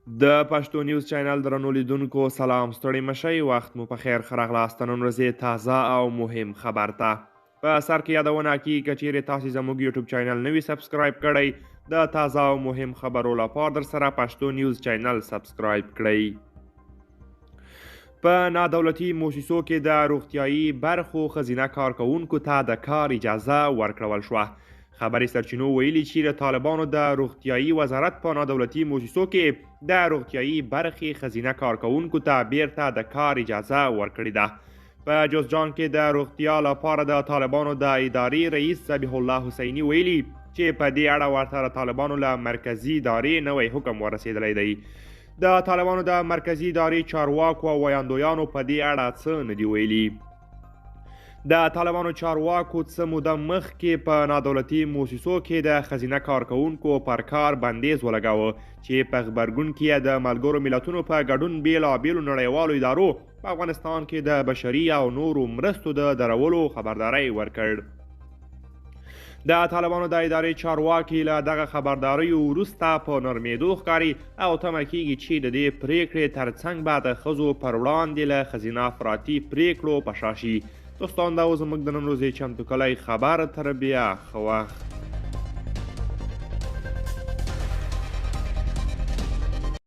د پښتو نیوز چینل درنو لیدونکو سلام ستړي مشئ وخت مو په خیر ښه راغلاست نن ورځې تازه او مهم خبر ته په سر کې یادونه کیږي که چیرې تاسې زموږ یوټیوب چینل نه وي سبسکرایب کړی د تازه او مهم خبرو لپاره در سره پښتو نیوز چینل سبسکرایب کړئ. په نادولتي موسسو کې د روغتیایي برخو ښځینه کارکوونکو ته د کار اجازه ورکړل شوه. خبري سرچینو ویلي چې د طالبانو د روغتیایي وزارت په نادولتي موسسو کې د روغتیایي برخې ښځینه کارکوونکو ته بیرته د کار اجازه ورکړې ده. په جوزجان کې د روغتیا لپاره د طالبانو د ادارې رئیس ذبیح الله حسیني ویلي چې په دې اړه ورته د طالبانو له مرکزي ادارې نوی حکم ورسېدلی دی. د طالبانو د مرکزي ادارې چارواکو او ویاندویانو په دې اړه څه نه دي ویلي. د طالبانو چارواکو څه موده مخکې په نادولتي موسسو کې د ښځینه کارکوونکو پر کار بندیز ولګاوه چې په غبرګون کې یې د ملګرو ملتونو په ګډون بېلابېلو نړیوالو ادارو په افغانستان کې د بشري او نورو مرستو د درولو خبرداری ورکړ. د طالبانو د ادارې چارواکي له دغه خبرداریو وروسته په نرمېدو ښکاري او تمه کیږي چې د دې پریکړې ترڅنګ به د ښځو پر وړاندې له ښځینه افراطي پریکړو په شا شي. دوستان دا و زموږ د نن ورځې چمتو کلی خبر تر بیا ښه وخت.